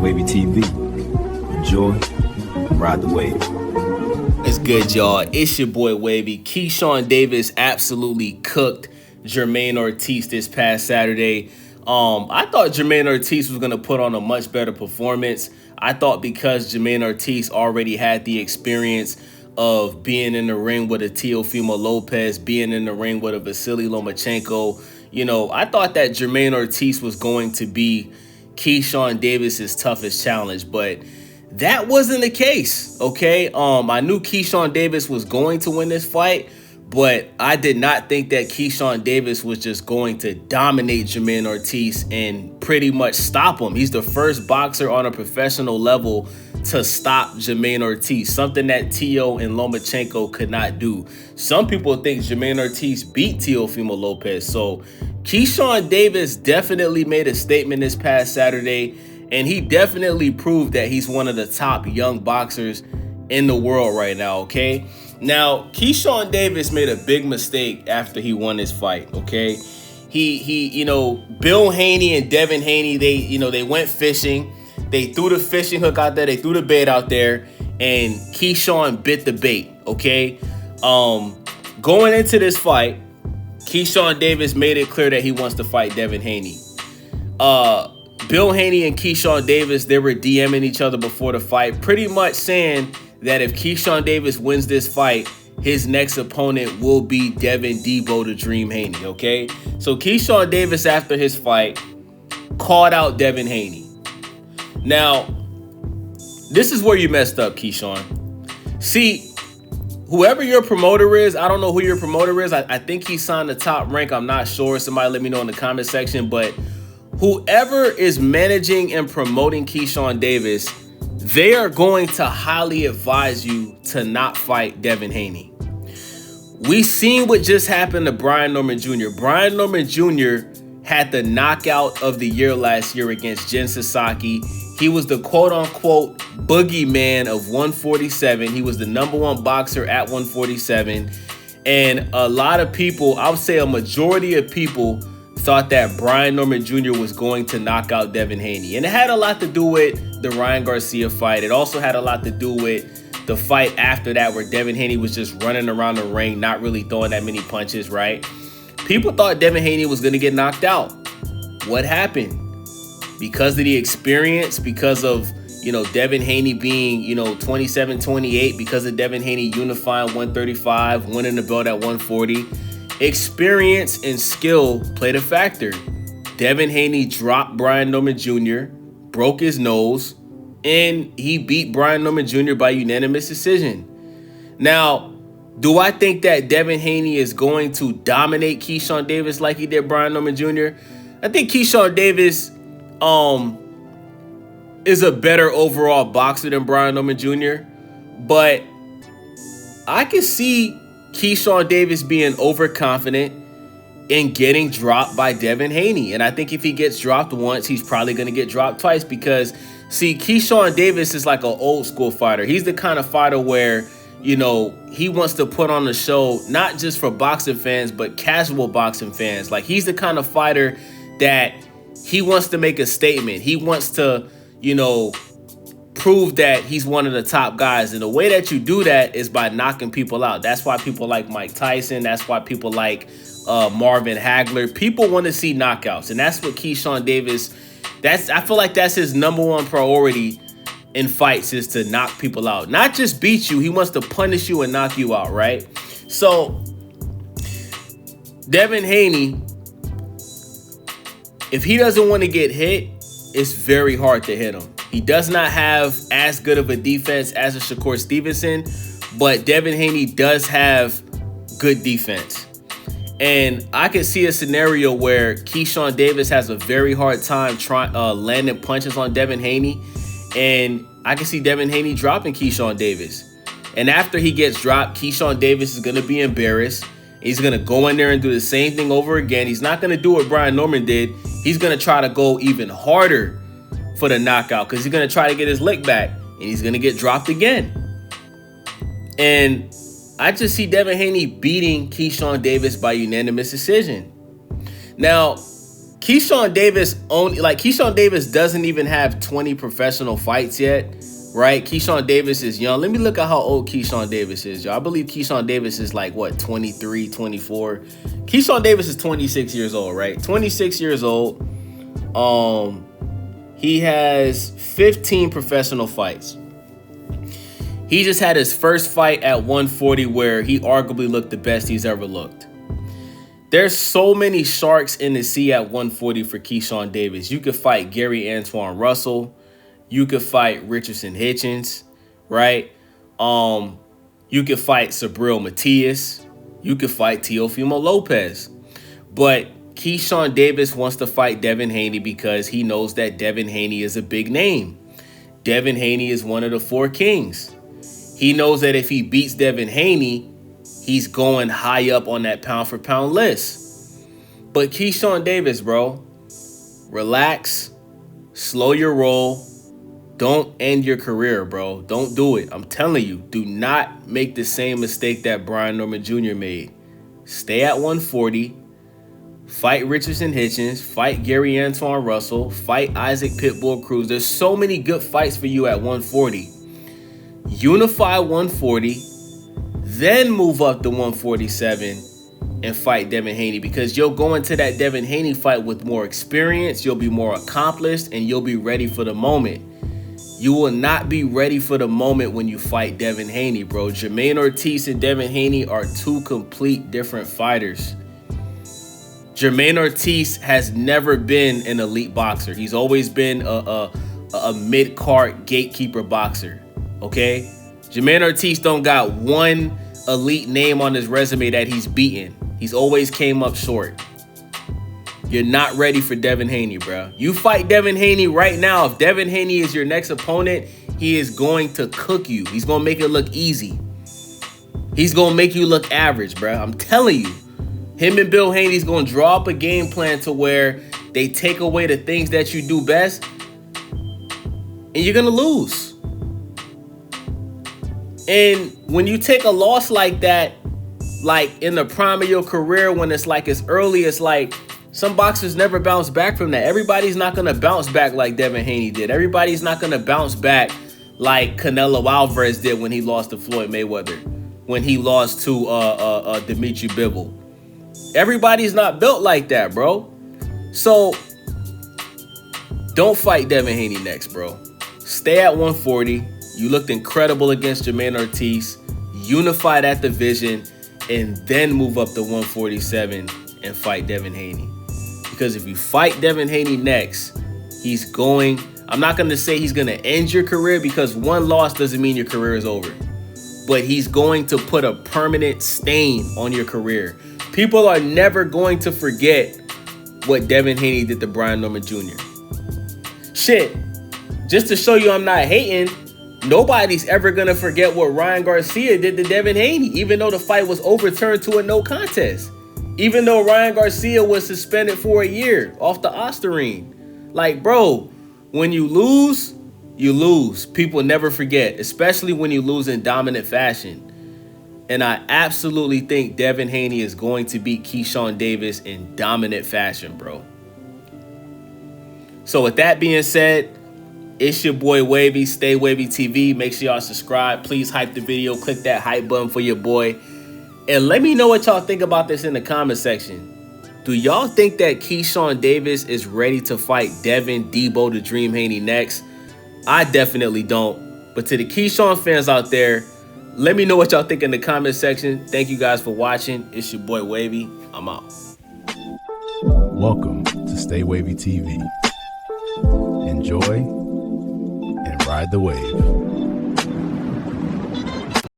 Wavy TV. Enjoy, ride the wave. It's good, y'all. It's your boy Wavy. Keyshawn Davis absolutely cooked Jermaine Ortiz this past Saturday. I thought Jermaine Ortiz was going to put on a much better performance. I thought because Jermaine Ortiz already had the experience of being in the ring with a Teofimo Lopez, being in the ring with a Vasily Lomachenko, I thought that Jermaine Ortiz was going to be Keyshawn Davis's toughest challenge, but that wasn't the case, okay? I knew Keyshawn Davis was going to win this fight, but I did not think that Keyshawn Davis was just going to dominate Jermaine Ortiz and pretty much stop him. He's the first boxer on a professional level to stop Jermaine Ortiz, something that Teo and Lomachenko could not do. Some people think Jermaine Ortiz beat Teofimo Lopez, so Keyshawn Davis definitely made a statement this past Saturday, and he definitely proved that he's one of the top young boxers in the world right now, okay? Now, Keyshawn Davis made a big mistake after he won this fight, okay? Bill Haney and Devin Haney, they went fishing. They threw the fishing hook out there. They threw the bait out there, and Keyshawn bit the bait, okay? Going into this fight, Keyshawn Davis made it clear that he wants to fight Devin Haney. Bill Haney and Keyshawn Davis, they were DMing each other before the fight, pretty much saying that if Keyshawn Davis wins this fight, his next opponent will be Devin Debo the Dream Haney, okay? So Keyshawn Davis, after his fight, called out Devin Haney. Now, this is where you messed up, Keyshawn. See, whoever your promoter is, I don't know who your promoter is. I think he signed the Top Rank. I'm not sure. Somebody let me know in the comment section. But whoever is managing and promoting Keyshawn Davis, they are going to highly advise you to not fight Devin Haney. We seen what just happened to Brian Norman Jr. Brian Norman Jr. had the knockout of the year last year against Jin Sasaki. He was the quote-unquote boogeyman of 147. He was the #1 boxer at 147. And a lot of people, I would say a majority of people, thought that Brian Norman Jr. was going to knock out Devin Haney. And it had a lot to do with the Ryan Garcia fight. It also had a lot to do with the fight after that where Devin Haney was just running around the ring, not really throwing that many punches, right? People thought Devin Haney was going to get knocked out. What happened? Because of the experience, because of, Devin Haney being, 27-28, because of Devin Haney unifying 135, winning the belt at 140, experience and skill played a factor. Devin Haney dropped Brian Norman Jr., broke his nose, and he beat Brian Norman Jr. by unanimous decision. Now, do I think that Devin Haney is going to dominate Keyshawn Davis like he did Brian Norman Jr.? I think Keyshawn Davis is a better overall boxer than Brian Norman Jr., but I can see Keyshawn Davis being overconfident and getting dropped by Devin Haney. And I think if he gets dropped once, he's probably going to get dropped twice because, see, Keyshawn Davis is like an old school fighter. He's the kind of fighter where, he wants to put on a show, not just for boxing fans, but casual boxing fans. Like, he's the kind of fighter that he wants to make a statement. He wants to, prove that he's one of the top guys. And the way that you do that is by knocking people out. That's why people like Mike Tyson. That's why people like Marvin Hagler. People want to see knockouts. And that's what Keyshawn Davis, I feel like that's his #1 priority in fights, is to knock people out. Not just beat you. He wants to punish you and knock you out, right? So Devin Haney, if he doesn't want to get hit, it's very hard to hit him. He does not have as good of a defense as a Shakur Stevenson, but Devin Haney does have good defense. And I can see a scenario where Keyshawn Davis has a very hard time landing punches on Devin Haney, and I can see Devin Haney dropping Keyshawn Davis. And after he gets dropped, Keyshawn Davis is going to be embarrassed. He's going to go in there and do the same thing over again. He's not going to do what Brian Norman did. He's going to try to go even harder for the knockout because he's going to try to get his lick back, and he's going to get dropped again. And I just see Devin Haney beating Keyshawn Davis by unanimous decision. Now, Keyshawn Davis doesn't even have 20 professional fights yet, right? Keyshawn Davis is young. Let me look at how old Keyshawn Davis is, y'all. I believe Keyshawn Davis is like, 23, 24. Keyshawn Davis is 26 years old, right? 26 years old. He has 15 professional fights. He just had his first fight at 140 where he arguably looked the best he's ever looked. There's so many sharks in the sea at 140 for Keyshawn Davis. You could fight Gary Antoine Russell. You could fight Richardson Hitchens, right? You could fight Sabril Matias. You could fight Teofimo Lopez. But Keyshawn Davis wants to fight Devin Haney because he knows that Devin Haney is a big name. Devin Haney is one of the 4 kings. He knows that if he beats Devin Haney, he's going high up on that pound-for-pound list. But Keyshawn Davis, bro, relax, slow your roll. Don't end your career, bro. Don't do it. I'm telling you, do not make the same mistake that Brian Norman Jr. made. Stay at 140. Fight Richardson Hitchens. Fight Gary Antoine Russell. Fight Isaac Pitbull Cruz. There's so many good fights for you at 140. Unify 140. Then move up to 147 and fight Devin Haney, because you'll go into that Devin Haney fight with more experience, you'll be more accomplished, and you'll be ready for the moment. You will not be ready for the moment when you fight Devin Haney, bro. Jermaine Ortiz and Devin Haney are 2 complete different fighters. Jermaine Ortiz has never been an elite boxer. He's always been a mid-card gatekeeper boxer, okay? Jermaine Ortiz don't got one elite name on his resume that he's beaten. He's always came up short. You're not ready for Devin Haney, bro. You fight Devin Haney right now. If Devin Haney is your next opponent, he is going to cook you. He's going to make it look easy. He's going to make you look average, bro. I'm telling you. Him and Bill Haney's going to draw up a game plan to where they take away the things that you do best, and you're going to lose. And when you take a loss like that, like in the prime of your career, when it's like as early as like, some boxers never bounce back from that. Everybody's not going to bounce back like Devin Haney did. Everybody's not going to bounce back like Canelo Alvarez did when he lost to Floyd Mayweather, when he lost to Dimitri Bivol. Everybody's not built like that, bro. So don't fight Devin Haney next, bro. Stay at 140. You looked incredible against Jermaine Ortiz. Unify that division and then move up to 147 and fight Devin Haney. Because if you fight Devin Haney next, I'm not going to say he's going to end your career, because one loss doesn't mean your career is over. But he's going to put a permanent stain on your career. People are never going to forget what Devin Haney did to Brian Norman Jr. Shit, just to show you I'm not hating, nobody's ever going to forget what Ryan Garcia did to Devin Haney, even though the fight was overturned to a no contest. Even though Ryan Garcia was suspended for a year off the Osterine. Like, bro, when you lose, you lose. People never forget, especially when you lose in dominant fashion. And I absolutely think Devin Haney is going to beat Keyshawn Davis in dominant fashion, bro. So with that being said, it's your boy Wavy, Stay Wavy TV. Make sure y'all subscribe. Please hype the video. Click that hype button for your boy. And let me know what y'all think about this in the comment section. Do y'all think that Keyshawn Davis is ready to fight Devin Debo the Dream Haney next? I definitely don't. But to the Keyshawn fans out there, let me know what y'all think in the comment section. Thank you guys for watching. It's your boy Wavy. I'm out. Welcome to Stay Wavy TV. Enjoy and ride the wave.